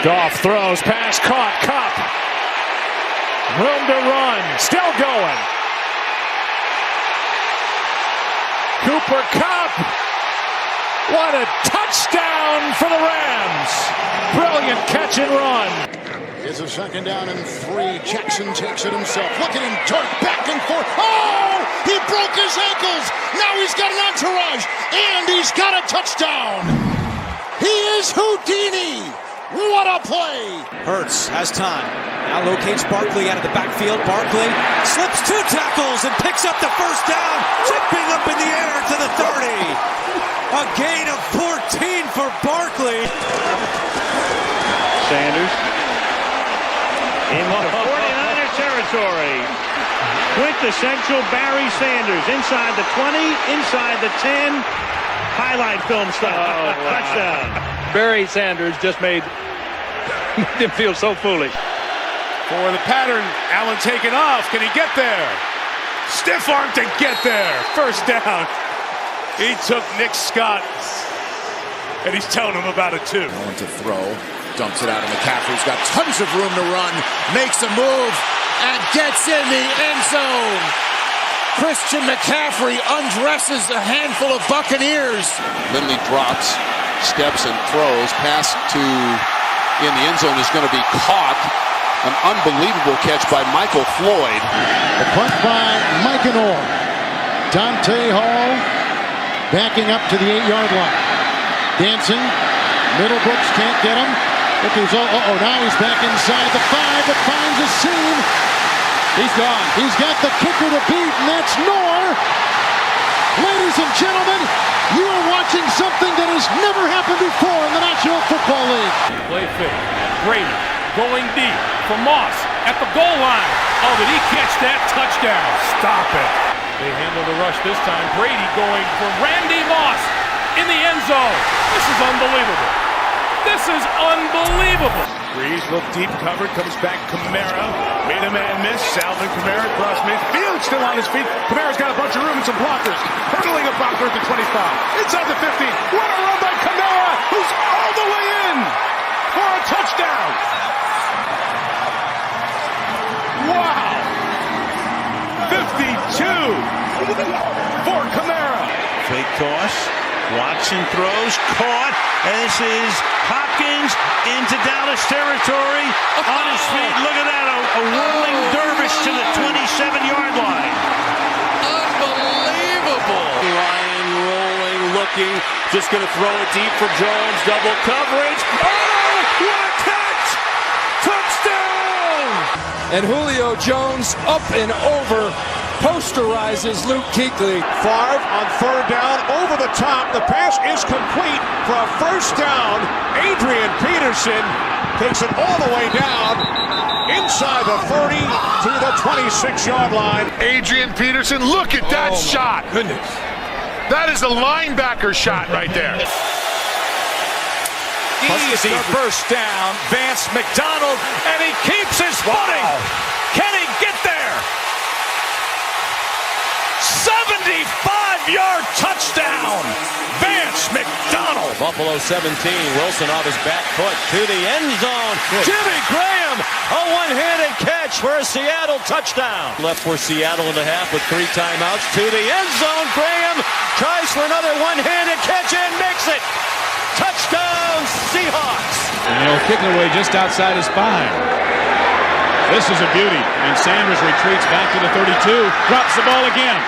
Goff throws, pass caught, Kupp. Room to run, still going. Cooper Kupp. What a touchdown for the Rams. Brilliant catch and run. It's a second down and 3. Jackson takes it himself. Look at him dart back and forth. Oh, he broke his ankles. Now he's got an entourage and he's got a touchdown. He is Houdini. What a play. Hurts has time. Now locates Barkley out of the backfield. Barkley slips 2 tackles and picks up the first down. Zipping up in the air to the 30. A gain of 14 for Barkley. Sanders in 49er territory. Quintessential Barry Sanders. Inside the 20, inside the 10. Highlight film stuff. Oh, wow. Touchdown. Barry Sanders just made him feel so foolish. For the pattern, Allen taking off. Can he get there? Stiff arm to get there. First down. He took Nick Scott, and he's telling him about it too. Allen to throw. Dumps it out, and McCaffrey's got tons of room to run. Makes a move and gets in the end zone. Christian McCaffrey undresses a handful of Buccaneers. Lindley drops, steps and throws. Pass to in the end zone is going to be caught. An unbelievable catch by Michael Floyd. The punt by Mike and Orr. Dante Hall backing up to the 8-yard line. Dancing. Middlebrooks can't get him. Now he's back inside the 5, but finds a seam. He's gone. He's got the kicker to beat, and that's Knorr. Ladies and gentlemen, you are watching something that has never happened before in the National Football League. Play fake. Brady going deep for Moss at the goal line. Oh, did he catch that touchdown? Stop it. They handle the rush this time. Brady going for Randy Moss in the end zone. This is unbelievable. This is unbelievable. Breeze looked deep, covered, comes back. Kamara made a man miss. Salvin Kamara across midfield, still on his feet. Kamara's got a bunch of room and some blockers. Hurdling a blocker at the 25. Inside the 50. What a run by Kamara, who's all the way in for a touchdown. Wow. 52 for Kamara. Fake toss. Watson throws, caught. And this is Hopkins into Dallas territory. On his feet, look at that, a whirling dervish to the 27-yard line. Unbelievable. Ryan rolling, looking, just going to throw it deep for Jones. Double coverage. Oh, what a catch! Touchdown! And Julio Jones up and over. Posterizes Luke Kuechly. Favre on third down, over the top. The pass is complete for a first down. Adrian Peterson takes it all the way down inside the 30 to the 26-yard line. Adrian Peterson, look at that shot. Goodness. That is a linebacker shot right there. Easy first down. Vance McDonald, and he keeps his footing. Can he get there? 75-yard touchdown. Vance McDonald. Buffalo 17. Wilson off his back foot to the end zone. Good. Jimmy Graham, a one-handed catch for a Seattle touchdown. Left for Seattle in the half with 3 timeouts to the end zone. Graham tries for another one-handed catch and makes it. Touchdown Seahawks. And they'll kick it away just outside his spine. This is a beauty. And Sanders retreats back to the 32. Drops the ball again.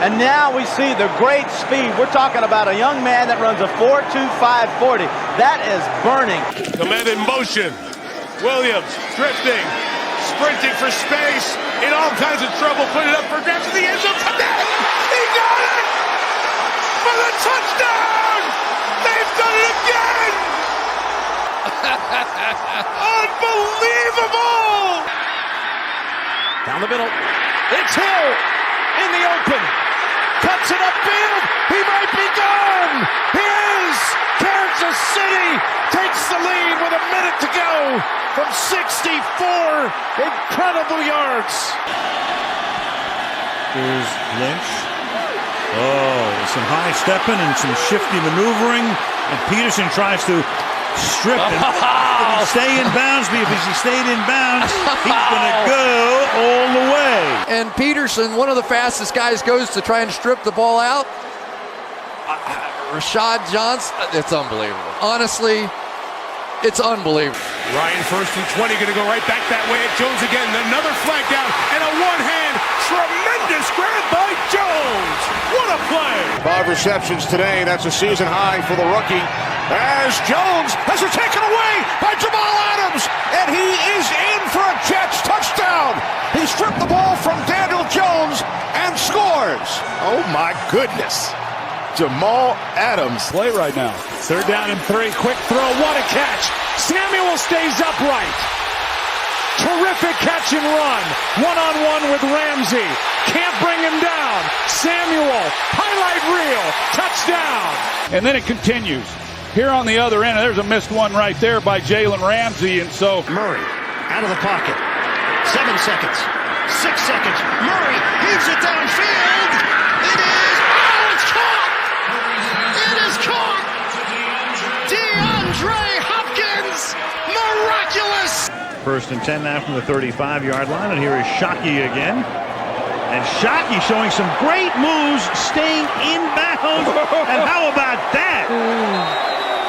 And now we see the great speed. We're talking about a young man that runs a 4.25 40. That is burning. Command in motion. Williams drifting, sprinting for space, in all kinds of trouble, put it up for grabs in the end zone. He got it for the touchdown. They've done it again. Unbelievable. Down the middle. It's Hill in the open. Cuts it upfield. He might be gone. He is. Kansas City takes the lead with a minute to go. from 64 incredible yards. Here's Lynch. Oh, some high stepping and some shifty maneuvering. And Peterson tries to strip him. Did he stay in bounds? Because if he stayed in bounds, he's going to go all the way. And Peterson, one of the fastest guys, goes to try and strip the ball out. Rashad Johnson, it's unbelievable. Honestly, it's unbelievable. Ryan first and 20, going to go right back that way at Jones again. Another flag down and a one-hand tremendous grab by Jones. What a play. 5 receptions today. That's a season high for the rookie. As Jones has it taken away by Jamal Adams. And he is in for a Jets touchdown. He stripped the ball from Daniel Jones and scores. Oh, my goodness. Jamal Adams. Play right now. 3rd down and 3. Quick throw. What a catch. Samuel stays upright. Terrific catch and run. One-on-one with Ramsey. Can't bring him down. Samuel. Highlight reel. Touchdown. And then it continues. Here on the other end, there's a missed one right there by Jalen Ramsey. And so Murray out of the pocket. 7 seconds. 6 seconds. Murray heaves it downfield. It is. Oh, it's caught. It is caught. DeAndre Hopkins. Miraculous. 1st and 10 now from the 35-yard line. And here is Shockey again. And Shockey showing some great moves, staying in bounds. And how about that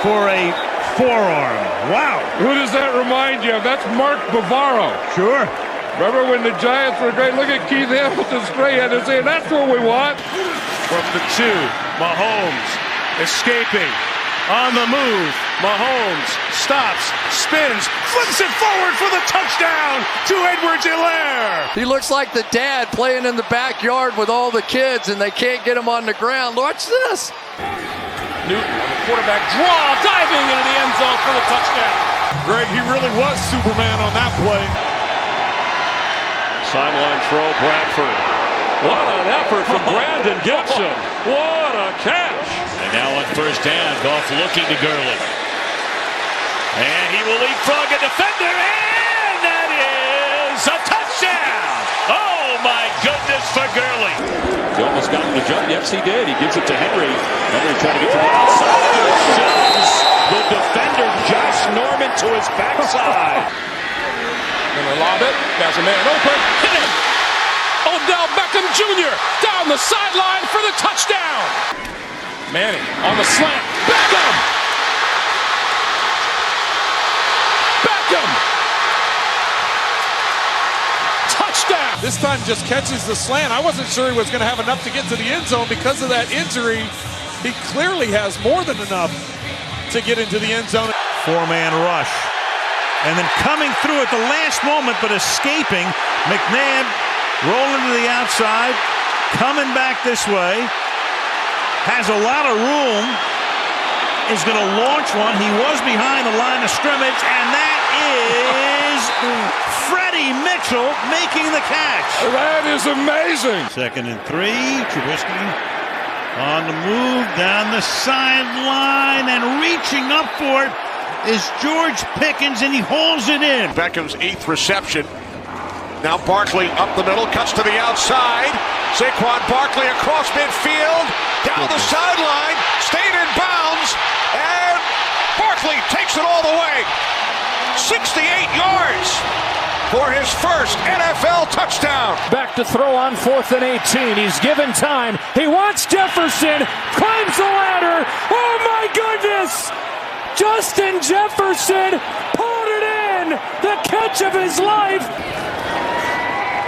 for a forearm? Wow. who does that remind you of? That's Mark Bavaro. Sure. Remember when the Giants were great? Look at Keith Hamilton's gray head and saying, that's what we want. From the 2, Mahomes escaping. On the move, Mahomes stops, spins, flips it forward for the touchdown to Edwards-Helaire. He looks like the dad playing in the backyard with all the kids and they can't get him on the ground. Watch this. Newton, the quarterback draw, diving into the end zone for the touchdown. Greg, he really was Superman on that play. Sideline throw, Bradford. What an effort from Brandon Gibson. What a catch. And now on 1st down, Goff looking to Gurley. And he will leapfrog a defender, and that is a touchdown. Oh, my goodness for Gurley. He almost got the jump. Yes, he did. He gives it to Henry. Henry trying to get to the outside. It shoves the defender, Josh Norman, to his backside. Gonna lob it. There's a man open. Hit him. Odell Beckham Jr. down the sideline for the touchdown. Manning on the slant. Beckham. Beckham. Touchdown. This time just catches the slant. I wasn't sure he was going to have enough to get to the end zone because of that injury. He clearly has more than enough to get into the end zone. 4-man rush. And then coming through at the last moment, but escaping. McNabb rolling to the outside, coming back this way. Has a lot of room. Is going to launch one. He was behind the line of scrimmage, and that is Freddie Mitchell making the catch. That is amazing. 2nd and 3. Trubisky on the move down the sideline and reaching up for it is George Pickens, and he hauls it in. Beckham's 8th reception. Now Barkley up the middle, cuts to the outside. Saquon Barkley across midfield, down the sideline, stayed in bounds, and Barkley takes it all the way. 68 yards for his first NFL touchdown. Back to throw on 4th and 18. He's given time. He wants Jefferson. Climbs the ladder. Oh my goodness! Justin Jefferson pulled it in. The catch of his life.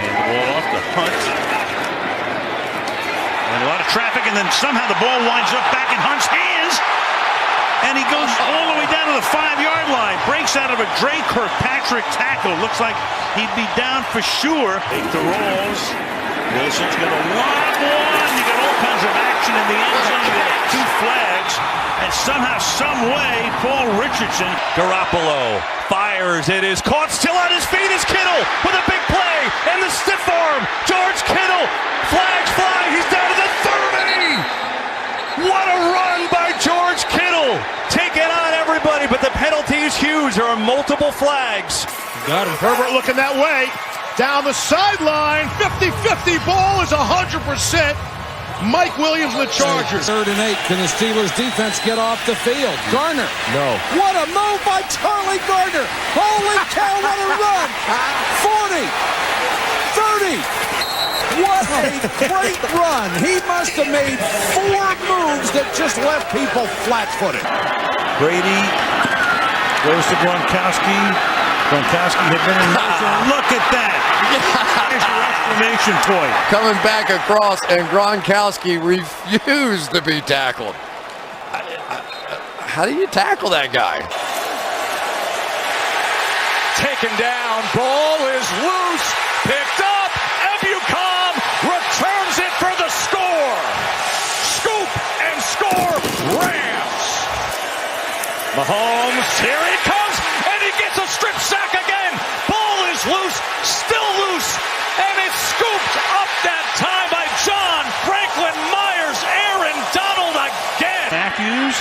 And the ball off to Hunt. And a lot of traffic, and then somehow the ball winds up back in Hunt's hands. And he goes all the way down to the 5-yard line. Breaks out of a Dre Kirkpatrick tackle. Looks like he'd be down for sure. Take the rolls. Wilson's going to lob one. You got all kinds of action in the end zone. You got 2 flags. And somehow, some way, Paul Richardson. Garoppolo fires. It is caught. Still on his feet is Kittle with a big play. And the stiff arm. George Kittle. Flags fly. He's down to the 30. What a run by George Kittle. Taking on everybody, but the penalties is huge. There are multiple flags. Got him. Herbert looking that way. Down the sideline. 50-50 ball is 100%. Mike Williams and the Chargers. 3rd and 8. Can the Steelers defense get off the field? Garner. No. What a move by Charlie Garner. Holy cow, what a run. 40. 30. What a great run. He must have made 4 moves that just left people flat-footed. Brady goes to Gronkowski. Gronkowski had been in motion. Look at that. There's your exclamation point. Coming back across, and Gronkowski refused to be tackled. How do you tackle that guy? Taken down. Ball is loose. Picked up. Ebucom returns it for the score. Scoop and score. Rams. Mahomes, here he comes, and he gets a strip sack again. Ball is loose, still loose, and it's scooped up that time by John Franklin Myers. Aaron Donald again. Matthews.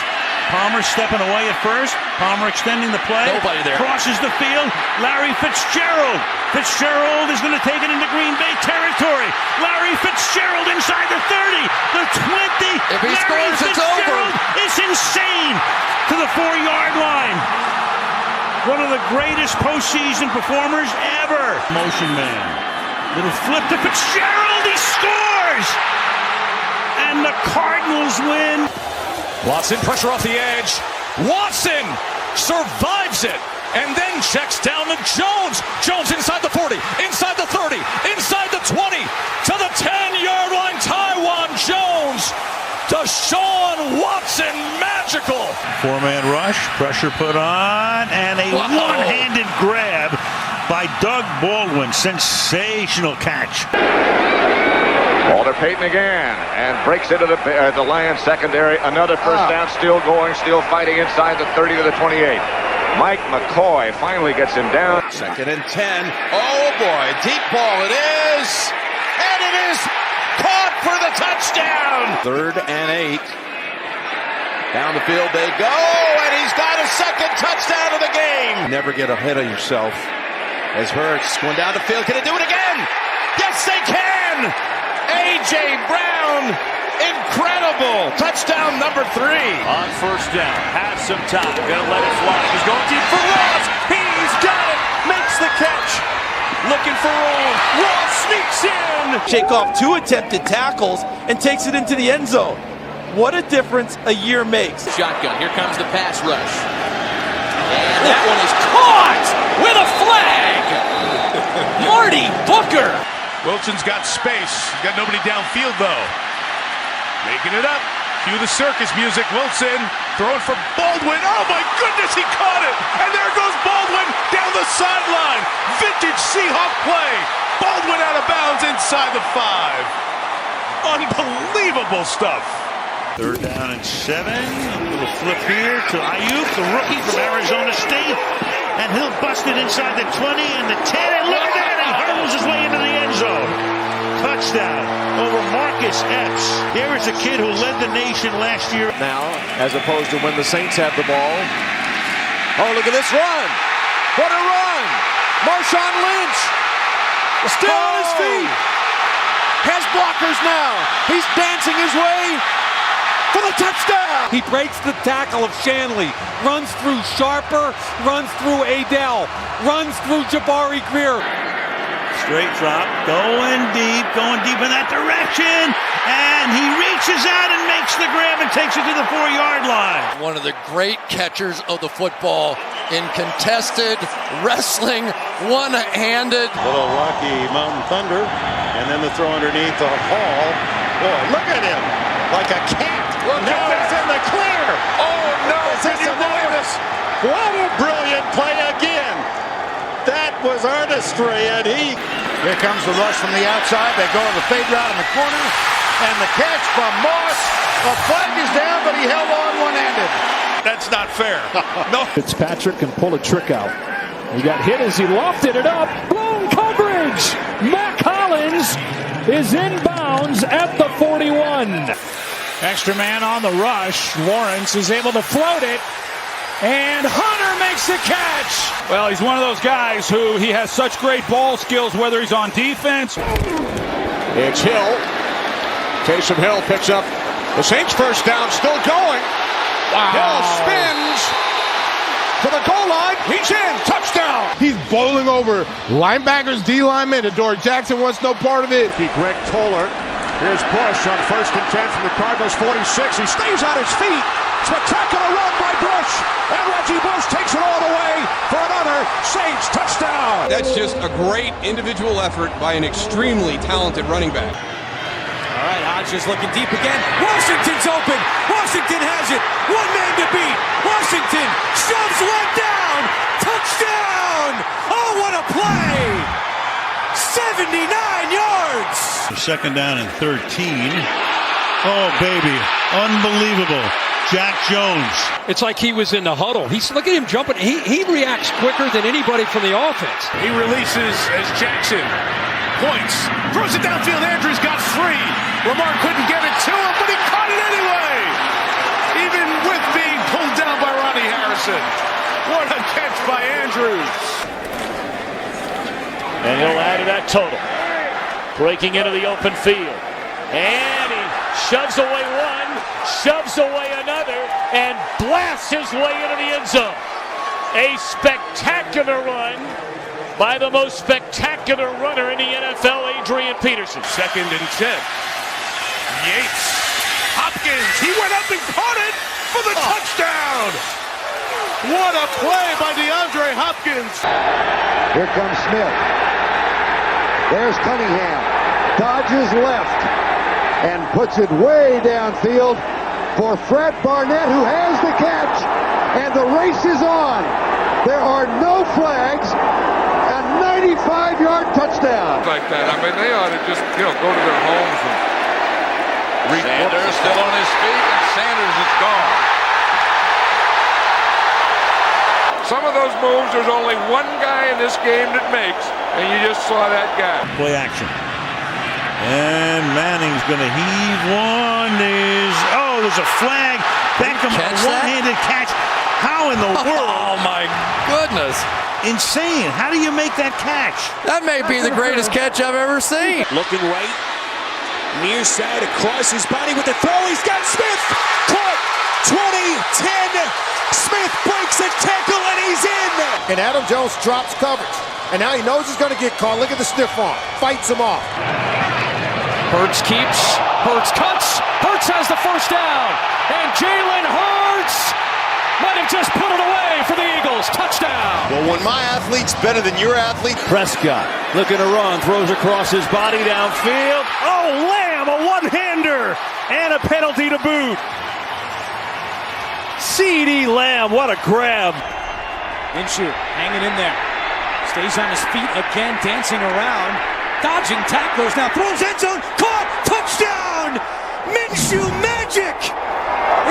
Palmer stepping away at first. Palmer extending the play. Nobody there. Crosses the field. Larry Fitzgerald. Fitzgerald is going to take it into Green Bay territory. Larry Fitzgerald inside the 30, the 20. If he Larry scores, it's over. It's insane to the 4-yard line. One of the greatest postseason performers ever. Motion man. Little flip to Fitzgerald. He scores. And the Cardinals win. Watson, pressure off the edge. Watson survives it and then checks down to Jones. Jones inside the 40, inside the 30, inside the 20, to the 10-yard line. Taiwan Jones. Deshaun Watson, magical. 4-man rush, pressure put on, and a one-handed grab by Doug Baldwin. Sensational catch. Walter Payton again, and breaks into the Lions secondary. Another first down, still going, still fighting inside the 30 to the 28. Mike McCoy finally gets him down. 2nd and 10. Oh boy, deep ball it is. And it is caught for the touchdown. 3rd and 8. Down the field they go, and he's got a second touchdown of the game. Never get ahead of yourself. As Hurts going down the field, can it do it again? Yes, they can. A.J. Brown, incredible. Touchdown number 3. On first down, has some time, gonna let it fly. He's going deep for Ross. He's got it, makes the catch. Looking for Roll. Ross sneaks in. Shake off 2 attempted tackles and takes it into the end zone. What a difference a year makes. Shotgun, here comes the pass rush. And that one is caught with a flag. Marty Booker. Wilson's got space. He's got nobody downfield, though. Making it up. Cue the circus music. Wilson throwing for Baldwin. Oh, my goodness, he caught it. And there goes Baldwin down the sideline. Vintage Seahawk play. Baldwin out of bounds inside the 5. Unbelievable stuff. 3rd down and 7. A little flip here to Ayuk, the rookie from Arizona State. And he'll bust it inside the 20 and the 10. And look at that! He hurdles his way into the end zone. Touchdown over Marcus Epps. Here is a kid who led the nation last year. Now, as opposed to when the Saints have the ball. Oh, look at this run. What a run. Marshawn Lynch. Still on his feet. Has blockers now. He's dancing his way for the touchdown. He breaks the tackle of Shanley, runs through Sharper, runs through Adele, runs through Jabari Greer. Straight drop, going deep in that direction, and he reaches out and makes the grab and takes it to the 4-yard line. One of the great catchers of the football in contested wrestling, one-handed. Little Rocky Mountain Thunder, and then the throw underneath the Hall. Boy, look at him, like a cat. Now he's in the clear. Oh, no. Is this a bonus? What a brilliant play again. That was artistry, and here comes the rush from the outside. They go to the fade route in the corner, and the catch from Moss. A flag is down, but he held on one-handed. That's not fair. No. Fitzpatrick can pull a trick out. He got hit as he lofted it up. Blown coverage. Mac Hollins is in bounds at the 41. Extra man on the rush. Lawrence is able to float it. And Hunter makes the catch. Well, he's one of those guys who he has such great ball skills, whether he's on defense. It's Hill. Taysom Hill picks up the Saints first down, still going. Wow. Hill spins to the goal line. He's in. Touchdown. He's bowling over linebackers, D linemen. Adore Jackson wants no part of it. Greg Toller. Here's Bush on 1st and 10 from the Cardinals 46. He stays on his feet. Spectacular run by Bush. And Reggie Bush takes it all the way for another Saints touchdown. That's just a great individual effort by an extremely talented running back. All right, Hodges looking deep again. Washington's open. Washington has it. One man to beat. Washington shoves one down. Touchdown. Oh, what a play. 79 yards. Second down and 13. Oh, baby. Unbelievable. Jack Jones. It's like he was in the huddle. Look at him jumping. He reacts quicker than anybody from the offense. He releases as Jackson points. Throws it downfield. Andrews got free. Lamar couldn't get it to him, but he caught it anyway. Even with being pulled down by Ronnie Harrison. What a catch by Andrews. And he'll add to that total. Breaking into the open field. And he shoves away one, shoves away another, and blasts his way into the end zone. A spectacular run by the most spectacular runner in the NFL, Adrian Peterson. 2nd and 10. Yates. Hopkins. He went up and caught it for the touchdown. What a play by DeAndre Hopkins. Here comes Smith. There's Cunningham. Dodges left and puts it way downfield for Fred Barnett, who has the catch. And the race is on. There are no flags. A 95-yard touchdown. Like that. I mean, they ought to just, go to their homes and Sanders still on his feet, and Sanders is gone. some of those moves there's only one guy in this game that makes, and you just saw that guy. Play action. And Manning's going to heave one. There's a flag. Beckham, a one-handed catch. How in the world? Oh, my goodness. Insane. How do you make that catch? That may be the greatest catch I've ever seen. Looking right. Near side across his body with the throw. He's got Smith. Caught. 20-10. Smith breaks a tackle and he's in. And Adam Jones drops coverage. And now he knows he's going to get caught. Look at the stiff arm. Fights him off. Hurts keeps. Hurts cuts. Hurts has the first down. And Jalen Hurts might have just put it away for the Eagles. Touchdown. Well, when my athlete's better than your athlete. Prescott looking to run, throws across his body downfield. Oh, Lamb, a one-hander, and a penalty to boot. CeeDee Lamb, what a grab. Minshew hanging in there. Stays on his feet again, dancing around. Dodging tacklers now, throws end zone, caught, touchdown! Minshew magic!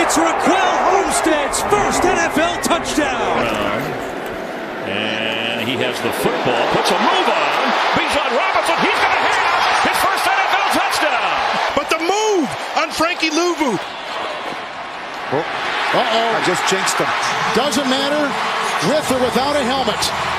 It's Raquel Homestead's first NFL touchdown. And he has the football, puts a move on. Bijan Robinson, he's going to have his first NFL touchdown. But the move on Frankie Louvu. I just jinxed him. Doesn't matter, with or without a helmet.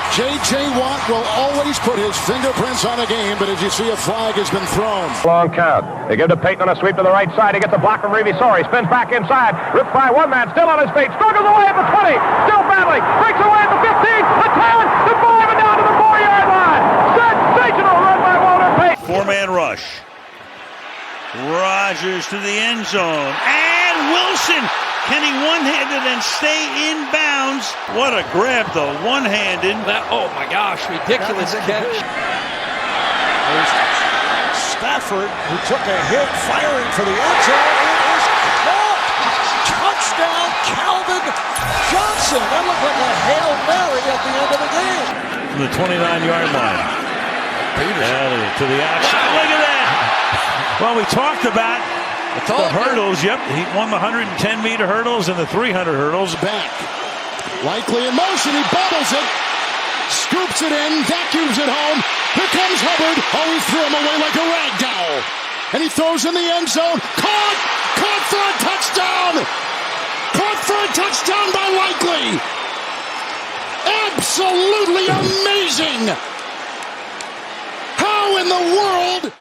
J.J. Watt will always put his fingerprints on a game, but as you see, a flag has been thrown. Long count. They give to Peyton on a sweep to the right side. He gets a block from Reeve. Sorry, spins back inside. Ripped by one man, still on his feet. Struggles away at the 20. Still battling. Breaks away at the 15. The 10. The 5 and down to the 4-yard line. Sensational run by Walter Payton. Four-man rush. Rodgers to the end zone. And Wilson. Can he one-handed and stay in bounds? What a grab, though. One-handed. Oh, my gosh. Ridiculous catch. There's Stafford, who took a hit, firing for the end zone. It is caught. Touchdown, Calvin Johnson. That looked like a Hail Mary at the end of the game. From the 29-yard line. To the outside. Look at that. Well, we talked about the hurdles. Yep, he won the 110-meter hurdles and the 300 hurdles. Back. Likely in motion. He bobbles it. Scoops it in. Vacuums it home. Here comes Hubbard. Oh, he threw him away like a rag doll. And he throws in the end zone. Caught for a touchdown. Caught for a touchdown by Likely. Absolutely amazing. How in the world?